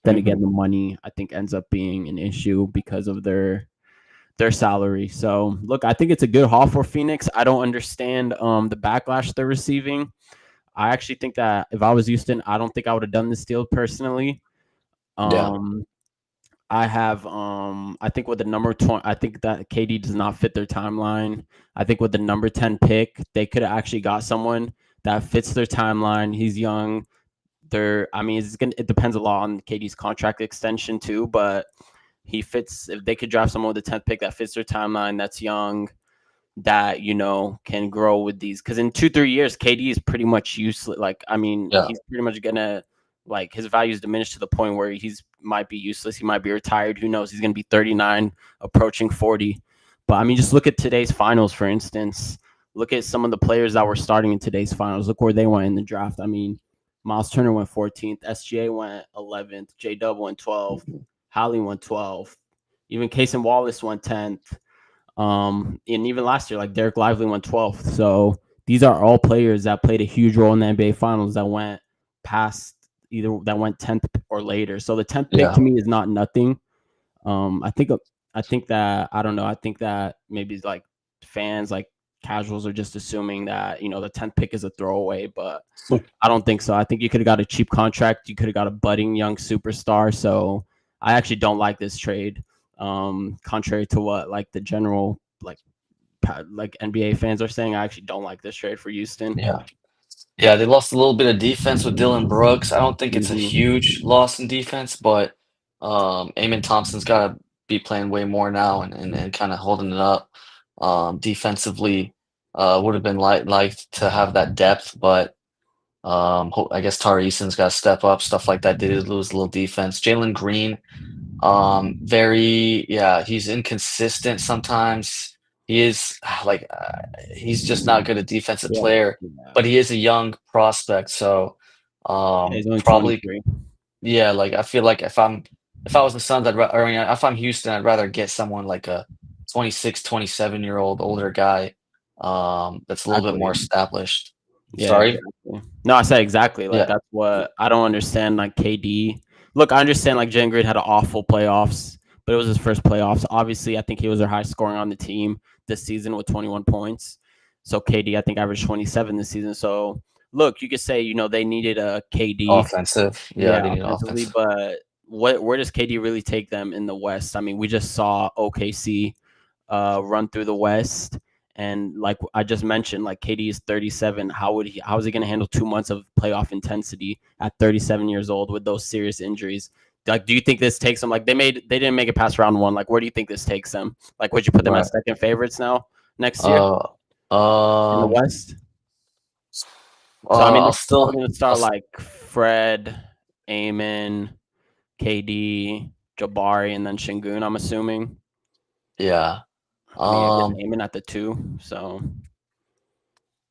Then again, Mhm. the money I think ends up being an issue because of their salary. So look, I think it's a good haul for Phoenix. I don't understand the backlash they're receiving. I actually think that if I was Houston, I don't think I would have done this deal personally. Yeah. Um, I think with the number 20, I think that KD does not fit their timeline. I think with the number 10 pick, they could have actually got someone that fits their timeline. He's young. I mean, it depends a lot on KD's contract extension too, but he fits if they could draft someone with the 10th pick that fits their timeline, that's young, that can grow with these because in 2-3 years KD is pretty much useless. Like I mean Yeah. he's pretty much gonna like his value is diminished to the point where he's might be useless, he might be retired, who knows, he's gonna be 39 approaching 40. But I mean just look at today's finals, for instance. Look at some of the players that were starting in today's finals. Look where they went in the draft. I mean Miles Turner went 14th, SGA went 11th, J Dub went 12th, Mhm. Hallie went 12th, even Casey Wallace went 10th. And even last year, like Derek Lively went 12th. So these are all players that played a huge role in the NBA Finals that went past either that went 10th or later. So the 10th pick Yeah. to me is not nothing. I think that I don't know. I think that maybe like fans, like casuals, are just assuming that the 10th pick is a throwaway, but I don't think so. I think you could have got a cheap contract. You could have got a budding young superstar. So I actually don't like this trade. Contrary to what like the general like NBA fans are saying, I actually don't like this trade for Houston. Yeah. Yeah, they lost a little bit of defense with Dylan Brooks. I don't think it's a Mm-hmm. huge loss in defense, but Amen Thompson's got to be playing way more now and kind of holding it up. Defensively, would have been liked to have that depth, but I guess Tari Eason's got to step up, stuff like that. They did lose a little defense. Jalen Green, yeah, he's inconsistent sometimes. He is he's just not good a defensive Yeah, player, yeah, but he is a young prospect, so yeah. He's only probably 23. yeah, like I feel like if I was the Suns, or I mean, if I'm Houston, I'd rather get someone like a 26, 27-year-old older guy that's a little bit more Exactly. established. Yeah, Sorry? exactly. No, I said exactly. Like Yeah. that's what I don't understand. Like KD. Look, I understand like Jalen Green had an awful playoffs, but it was his first playoffs. Obviously, I think he was their highest scoring on the team this season with 21 points. So KD, I think, averaged 27 this season. So look, you could say they needed a KD, Offensive. Yeah, yeah, they need offensively, offensive. but where does KD really take them in the West? I mean, we just saw OKC run through the West. And like I just mentioned, like KD is 37. How is he going to handle 2 months of playoff intensity at 37 years old with those serious injuries? Like, do you think this takes them? Like they didn't make it past round one. Like, where do you think this takes them? Like, would you put them Right. as second favorites now next year in the Um, West? So I mean, I'll they're still, probably going to I'll, start s- like Fred, Amon, KD, Jabari, and then Shingun. I'm assuming. yeah. I mean, I guess Um, Amon at the two. So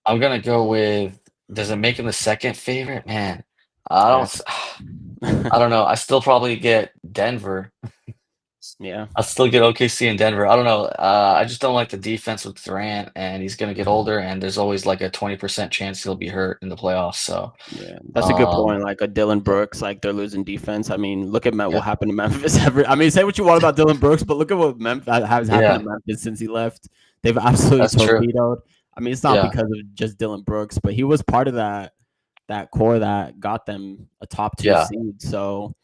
I'm gonna go with. Does it make him the second favorite? Man, I don't. yeah, s- I don't know. I still probably get Denver. yeah. I'll still get OKC in Denver. I don't know. I just don't like the defense with Durant, and he's gonna get older, and there's always like a 20% chance he'll be hurt in the playoffs. So, Yeah, that's a good um, point. Like a Dylan yeah, Brooks, like they're losing defense. I mean, look at what yeah, happened to Memphis. I mean, say what you want about Dylan Brooks, but look at what Memphis has happened yeah. to Memphis since he left. They've absolutely That's true. torpedoed. I mean, it's not Yeah, because of just Dylan Brooks, but he was part of that core that got them a top 2 yeah. seed. So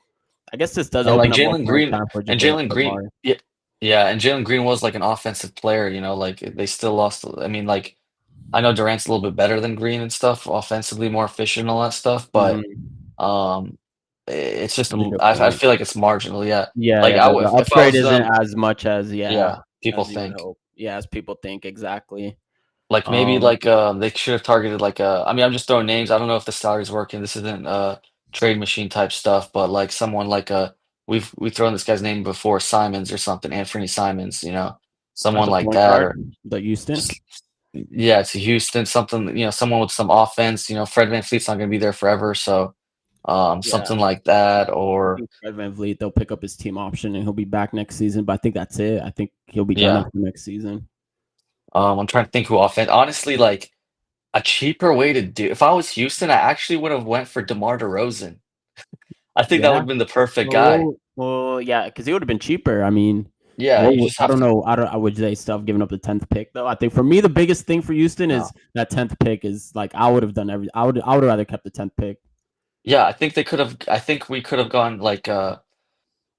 I guess this does And like open up more Jalen playing Green time for and Jabari. Jalen Green, yeah, yeah, and Jalen Green was like an offensive player, like they still lost. I mean, like I know Durant's a little bit better than Green and stuff, offensively more efficient and all that stuff, but Mhm. um, it's just That's a good I point. feel like it's marginal. Yeah, Yeah, like yeah. I The would if I upgrade was isn't them, as much yeah, people as you would think. hope. Yeah, as people think exactly. Like maybe Um, like they should have targeted like I mean I'm just throwing names. I don't know if the salary's working. This isn't trade machine type stuff, but like someone like we've thrown this guy's name before, Simons or something, Anthony Simons, as someone a like point that, guard, or the Houston. just yeah, it's Houston, something, someone with some offense. Fred VanVleet's not gonna be there forever, so Yeah, something like that, I or think Fred VanVleet, they'll pick up his team option and he'll be back next season. But I think that's it. I think he'll be done yeah. after next season. I'm trying to think who offense. Honestly, like a cheaper way to do. If I was Houston, I actually would have went for DeMar DeRozan. I think that would Yeah. have been the perfect guy. Well, yeah, because he would have been cheaper. I mean, Yeah, you just I have don't to. know. I would they still have given up the 10th pick though. I think for me the biggest thing for Houston No. is that 10th pick is like I would have done every. I would have rather kept the 10th pick. Yeah, I think they could have. I think we could have gone like.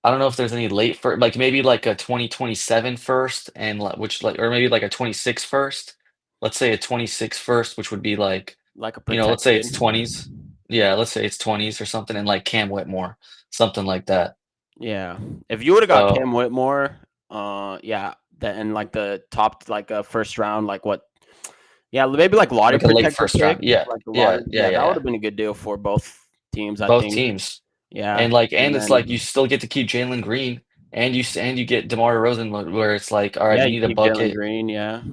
I don't know if there's any late for like maybe like a 2027 first, and which like or maybe like a 26 first. Let's say a 26 first, which would be like, Like a let's say protected. it's 20s. Yeah, let's say it's 20s or something, and like Cam Whitmore, something like that. Yeah. If you would have got So Cam Whitmore, yeah, that and like the top like first round, like what? Yeah, maybe like lottery like a late protected first pick, round. Yeah, like the yeah, lottery. yeah, Yeah, yeah, that would yeah. have been a good deal for both teams, I Both think. teams. Yeah, And and it's like you then still get to keep Jalen Green, and you get DeMar DeRozan, where it's like, all right, yeah, you you need a keep Jalen bucket. Green. Yeah,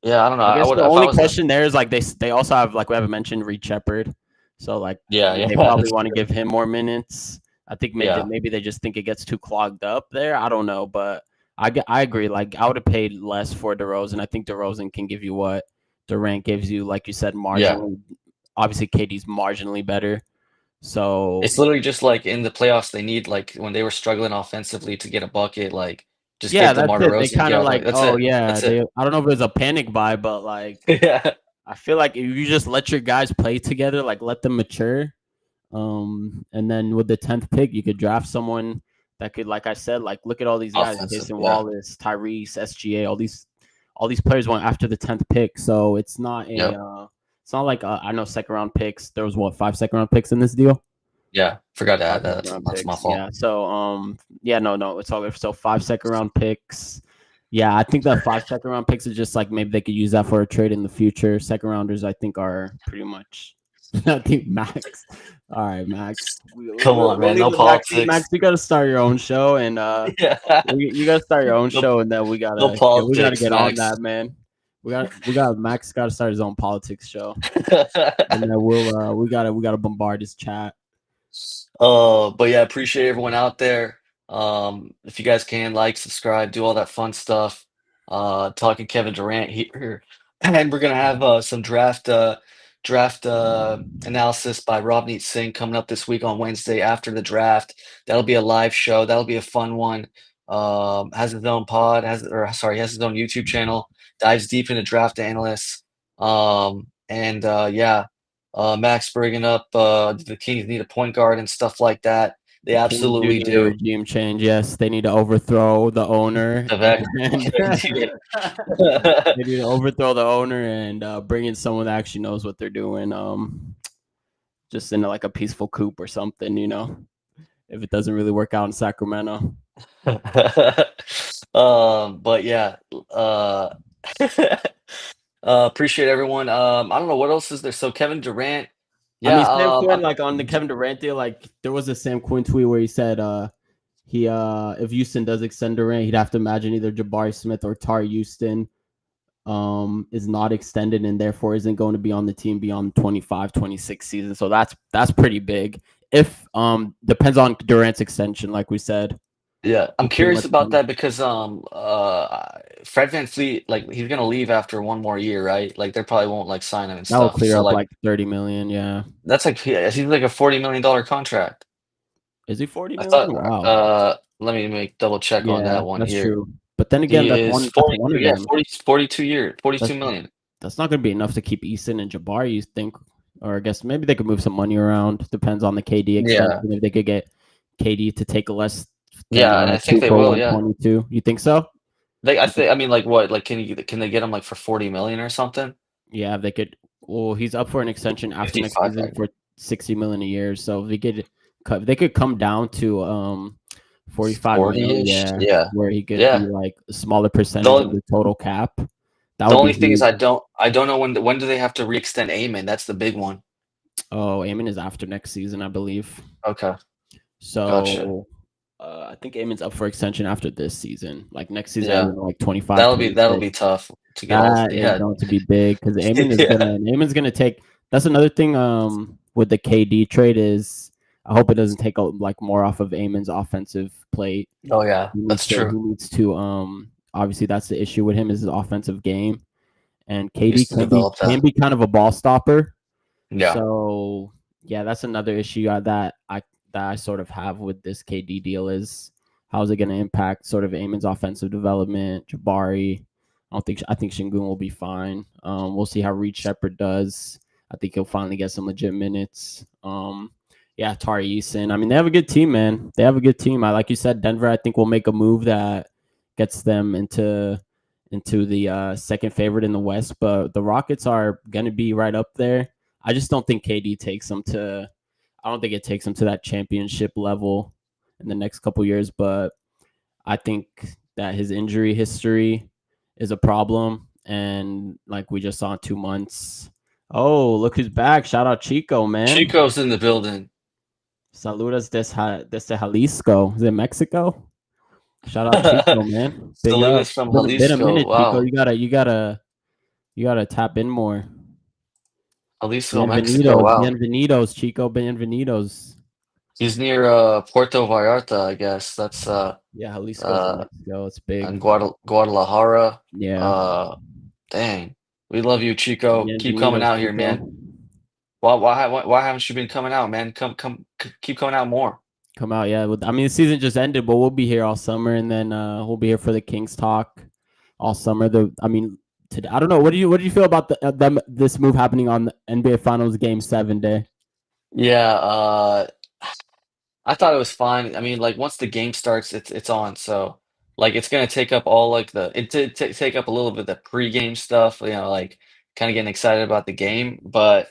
Yeah, I don't know. I I guess would the if I only was a question there is like they also have like we haven't mentioned Reed Shepard, so like yeah, yeah, they probably that's want to true. give him more minutes. I think Yeah, maybe they just think it gets too clogged up there. I don't know, but I agree. Like I would have paid less for DeRozan. I think DeRozan can give you what Durant gives you, like you said, yeah. marginally. Obviously, KD's marginally better. So It's literally just like in the playoffs, they need like when they were struggling offensively to get a bucket, like just yeah, give that's DeMar it. They DeRozan, kind get of a like, bucket. That's oh it. yeah, That's it. they. I don't know if it was a panic buy, but like Yeah. I feel like if you just let your guys play together, like let them mature. And then with the 10th pick, you could draft someone that could, like I said, like look at all these guys: Offensive. Jason Yeah. Wallace, Tyrese, SGA, all these players went after the 10th pick. So Yep. it's not like I know second round picks. There was what 5 second round picks in this deal. Yeah. Forgot to Five add that. second round That's my picks. fault. Yeah. So yeah, no, it's all good. So 5 second round picks. Yeah, I think that 5 second round picks is just like maybe they could use that for a trade in the future. Second rounders, I think, are pretty much. I think Max. All right, Max. Come on, We'll man. leave No it Max. Max, politics. you got to start your own show, and Yeah. you got to start your own No, show, and then no we gotta politics, get on Max. that, man. We got Max got to start his own politics show, and then we gotta bombard his chat. But yeah, appreciate everyone out there. If you guys can like, subscribe, do all that fun stuff. Talking Kevin Durant here, and we're gonna have some draft analysis by Robneet Singh coming up this week on Wednesday after the draft. That'll be a live show. That'll be a fun one. Has his own pod, has his own YouTube channel. Dives deep into draft analysts. And yeah. Max bringing up the Kings need a point guard and stuff like that. They The Kings do absolutely need a do. regime change. Yes, they need to overthrow the owner Vivek, and they need to overthrow the owner and bring in someone that actually knows what they're doing. Just in like a peaceful coop or something, if it doesn't really work out in Sacramento. but yeah, uh, appreciate everyone. I don't know what else is there. So Kevin Durant, I yeah, mean, Sam Quinn, like on the Kevin Durant deal, like there was a Sam Quinn tweet where he said he if Houston does extend Durant, he'd have to imagine either Jabari Smith or Tar Houston is not extended and therefore isn't going to be on the team beyond 25-26 season. So that's pretty big. If depends on Durant's extension, like we said. yeah. I'm It pretty curious much about that because Fred VanVleet, like he's gonna leave after one more year, right? Like they probably won't like sign him and that will stuff. clear So up like like 30 million. Yeah. that's like he's like a $40 million contract. Is he 40 I million? thought, Wow. let me make double check on Yeah, that one that's here. true. But then again, He is that's 42, one of yeah, them. 42 years, That's 42 million. that's not going to be enough to keep Eason and Jabari. You think, or I guess maybe they could move some money around. Depends on the KD Yeah, extension. If they could get KD to take less than yeah, and I think two they for will. Yeah, 122. You think so? I think. I mean, like what? Like, can they get him like for 40 million or something? Yeah, they could. Well, he's up for an extension after next 55 season right for now. 60 million a year. So if they could come down to 45 million. 40-ish. Yeah, Yeah, where he could be yeah. like a smaller percentage of The the total cap. That the would be only thing is huge. I don't know when do they have to re-extend Amen? That's the big one. Oh, Amon is after next season, I believe. Okay, gotcha. So I think Amon's up for extension after this season. Like next season, I Yeah, don't know, like 25, that'll 26. be tough to get all. That is Yeah, going to be big because yeah. Amon's gonna take. That's another thing. With the KD trade is I hope it doesn't take like more off of Amon's offensive plate. Oh yeah, He that's needs to. He true. needs to. Obviously, that's the issue with him is his offensive game, and KD Needs to develop can that. be kind of a ball stopper. Yeah, So yeah, that's another issue that I sort of have with this KD deal is how's it going to impact sort of Amon's offensive development, Jabari. I think Shingun will be fine. We'll see how Reed Shepard does. I think he'll finally get some legit minutes. Yeah, Tari Eason. I mean, they have a good team, man. They have a good team. I like you said, Denver. I think will make a move that gets them into the second favorite in the West, but the Rockets are going to be right up there. I just don't think KD takes them to. I don't think it takes them to that championship level in the next couple years, but I think that his injury history is a problem, and like we just saw in 2 months. Oh, look who's back! Shout out Chico, man. Chico's in the building. Saludas desde Jalisco. Is it Mexico? Shout out Chico, man. Big up. Saludos from Been a Jalisco. minute, Chico. Wow, You gotta tap in more. Jalisco, Mexico. Bienvenidos, Wow, bienvenidos, Chico, bienvenidos. he's near Puerto Vallarta, I guess. That's Yeah, Jalisco's in uh Mexico. It's big. and Guadalajara. Yeah, Uh, dang, we love you, Chico. Keep coming bienvenidos, out here, Chico. man. Why haven't you been coming out, man? Keep coming out more. Come out, yeah. I mean, the season just ended, but we'll be here all summer, and then we'll be here for the Kings talk all summer. Today, I don't know. What do you feel about this move happening on the NBA Finals Game 7 day? Yeah, I thought it was fine. I mean, like once the game starts, it's on. So like it's gonna take up all like the it did take up a little bit of the pregame stuff. Like kind of getting excited about the game. But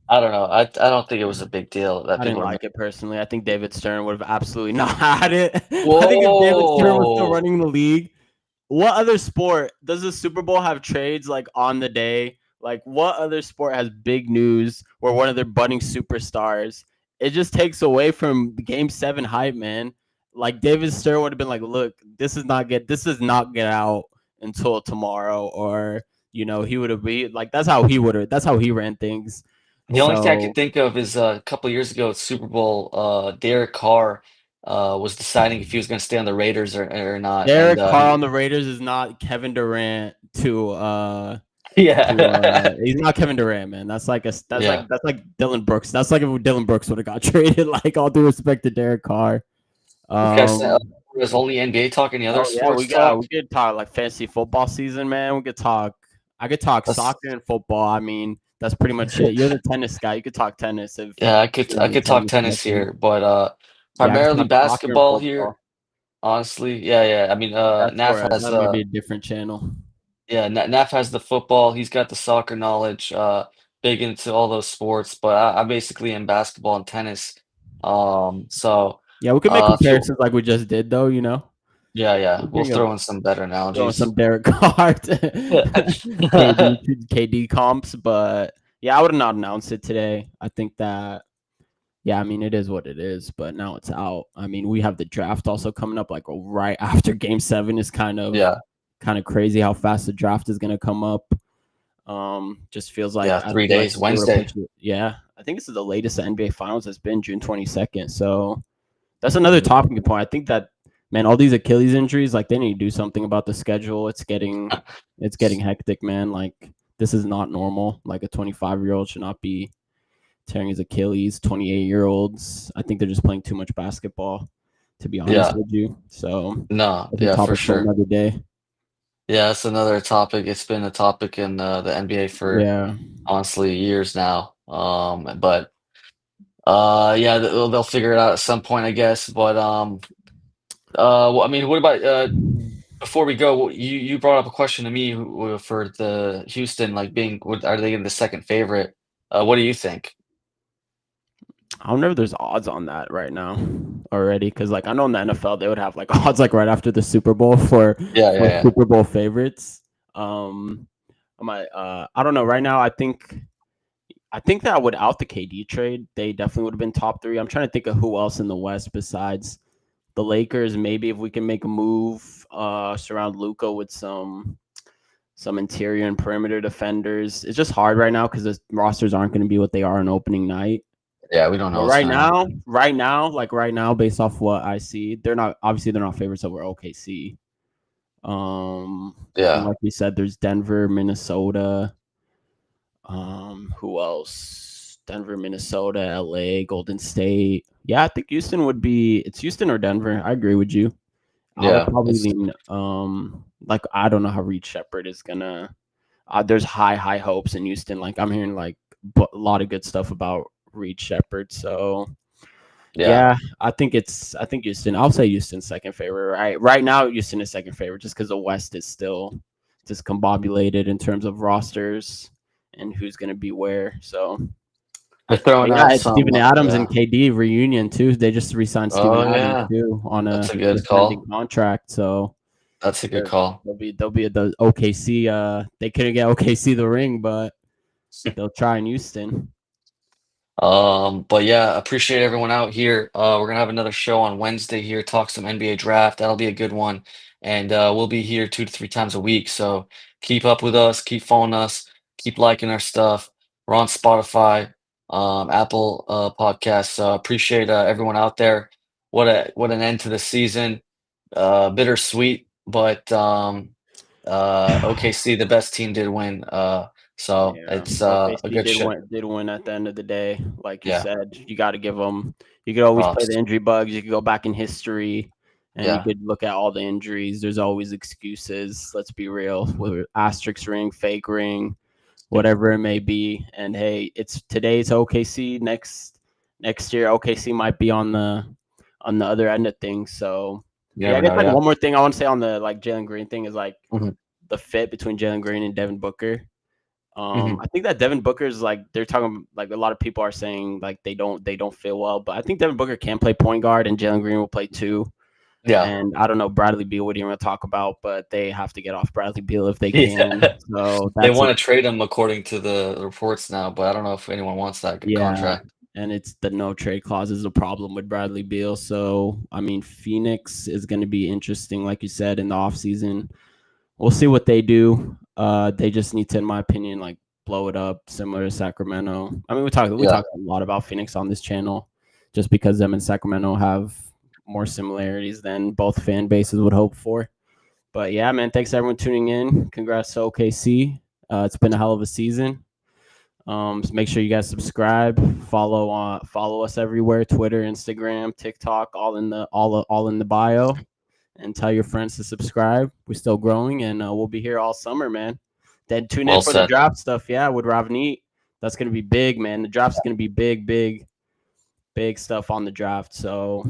I don't know. I don't think it was a big deal that I didn't people are. like it personally. I think David Stern would have absolutely not had it. I think if David Stern was still Whoa! running the league, what other sport does the Super Bowl have trades like on the day? Like, what other sport has big news where one of their budding superstars? It just takes away from the Game 7 hype, man. Like David Stern would have been like, "Look, this does not get out until tomorrow," or he would have been like, that's how he ran things. The only thing I could So think of is a couple years ago at Super Bowl, Derek Carr was deciding if he was going to stay on the Raiders or not, and Derek Carr he on the Raiders is not Kevin Durant to yeah he's not Kevin Durant, man. yeah. That's like Dylan Brooks. That's like if Dylan Brooks would have got traded. Like all due respect to Derek Carr. Okay, so Um there's only NBA talk. Any other oh yeah, sports talk? we could talk like fantasy football season, man. I could talk Let's, soccer and football. I mean, that's pretty much it. You're the tennis guy. You could talk tennis if yeah, you're I in the could talk tennis tennis here, section. but Yeah, I could primarily talk soccer and basketball here. football. Honestly, yeah. I mean, Naf has That might be a different channel. Naf has the football. He's got the soccer knowledge. Big into all those sports, but I basically am basketball and tennis. So Yeah, we could make if you comparisons like we just did though, yeah, We we'll bring up throw in some better throwing analogies. some Derek Carr, KD comps, but yeah, I would not announce it today. I think that yeah, I mean it is what it is, but now it's out. I mean, we have the draft also coming up like right after Game 7 is Yeah, kind of crazy how fast the draft is going to come up. Just feels like yeah, I 3 days, feel like they were Wednesday. pushing it. Yeah, I think this is the latest the NBA Finals has been June 22nd. So that's another Mhm. talking point. I think that man, all these Achilles injuries, like they need to do something about the schedule. It's getting hectic, man. Like this is not normal. Like a 25-year-old should not be tearing his Achilles. 28-year-olds, I think they're just playing too much basketball. To be honest Yeah, with you, so no, it's a yeah, for topic for sure. another day. Yeah, that's another topic. It's been a topic in the NBA for Yeah. honestly years now. But yeah, they'll figure it out at some point, I guess. But well, I mean, what about before we go? You brought up a question to me for the Houston, like being, are they the second favorite? What do you think? I wonder if there's odds on that right now already, because like I know in the NFL they would have like odds like right after the Super Bowl Yeah, for yeah, Super Bowl favorites. Um, I don't know right now. I think that without the KD trade, they definitely would have been top three. I'm trying to think of who else in the West besides the Lakers. Maybe if we can make a move, surround Luka with some interior and perimeter defenders. It's just hard right now because the rosters aren't going to be what they are on opening night. yeah. We don't know But what's gonna happen. right now, based off what I see, they're not favorites over OKC. And Yeah, like we said, there's Denver, Minnesota. Who else? Denver, Minnesota, LA, Golden State. Yeah, I think Houston would be. It's Houston or Denver. I agree with you. I would yeah. probably It's lean. Like I don't know how Reed Shepard is gonna. There's high hopes in Houston. Like I'm hearing like a lot of good stuff about Reed Shepard. So yeah. yeah, I think Houston. I'll say Houston's second favorite. Right now, Houston is second favorite just because the West is still discombobulated in terms of rosters and who's going to be where. So They're but throwing yeah, out it's some. Steven Adams and Yeah. KD reunion too. They just re-signed Steven Oh Adams yeah, too on that's a a good defending call. contract. So That's a good they're, call. they'll be at the OKC. They couldn't get OKC the ring, but they'll try in Houston. But yeah, appreciate everyone out here. We're gonna have another show on Wednesday here, talk some NBA draft. That'll be a good one. And we'll be here 2 to 3 times a week. So keep up with us, keep following us, keep liking our stuff. We're on Spotify, Apple Podcasts. So appreciate everyone out there. What an end to the season. Bittersweet, but OKC, the best team, did win. So Yeah, it's a OKC good shit. did win at the end of the day. Like you Yeah, said, you got to give them. You could always play the props. injury bugs. You could go back in history, and you Yeah. could look at all the injuries. There's always excuses. Let's be real. Whether asterisk ring, fake ring, whatever it may be. And hey, it's today's OKC. Next year, OKC might be on the other end of things. So You yeah, I never guess know, like yeah. one more thing I want to say on the like Jalen Green thing is like Mhm, the fit between Jalen Green and Devin Booker. mhm. I think that Devin Booker's like they're talking like a lot of people are saying like they don't feel well, but I think Devin Booker can play point guard and Jalen Green will play two. Yeah. And I don't know Bradley Beal. What do you want to talk about? But they have to get off Bradley Beal if they can. Yeah. So They that's wanna trade him according to the reports now, but I don't know if anyone wants that yeah. contract. And it's the no trade clause is a problem with Bradley Beal. So I mean, Phoenix is going to be interesting, like you said, in the offseason. We'll see what they do. They just need to, in my opinion, like blow it up, similar to Sacramento. I mean, we Yeah. talk a lot about Phoenix on this channel, just because them and Sacramento have more similarities than both fan bases would hope for. But yeah, man, thanks everyone tuning in. Congrats to OKC. It's been a hell of a season. So make sure you guys subscribe, follow us everywhere: Twitter, Instagram, TikTok, all in the bio, and tell your friends to subscribe. We're still growing, and we'll be here all summer, man. Then tune in Well for the said. draft stuff. Yeah, with Ravneet. That's gonna be big, man. The draft's gonna be big stuff on the draft. So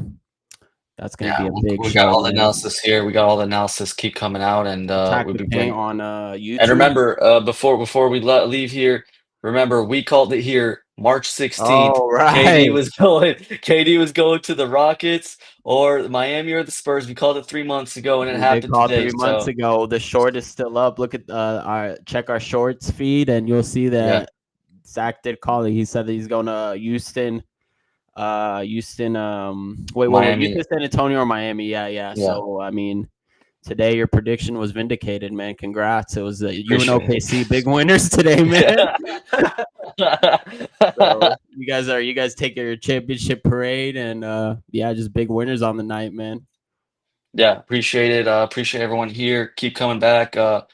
that's gonna be Yeah, a big we got show, all the man. analysis here. We got all the analysis keep coming out, and Attack we'll the be Paint bringing. on And YouTube. remember, before we leave here, remember we called it here March 16th. Oh KD right. was KD was going to the Rockets or Miami or the Spurs. We called it 3 months ago, and it We did happened call today. 3 months So ago. The short is still up. Look at our check our shorts feed, and you'll see yeah, that Zach did call it. He said that he's going to Houston. Houston. Wait. Miami. Houston, San Antonio, or Miami? Yeah. Yeah, So I mean, today your prediction was vindicated, man. Congrats. It was you and appreciate OKC big winners today, man. it. So you guys take your championship parade, and yeah, just big winners on the night, man. Yeah, appreciate it. Appreciate everyone here. Keep coming back. We'll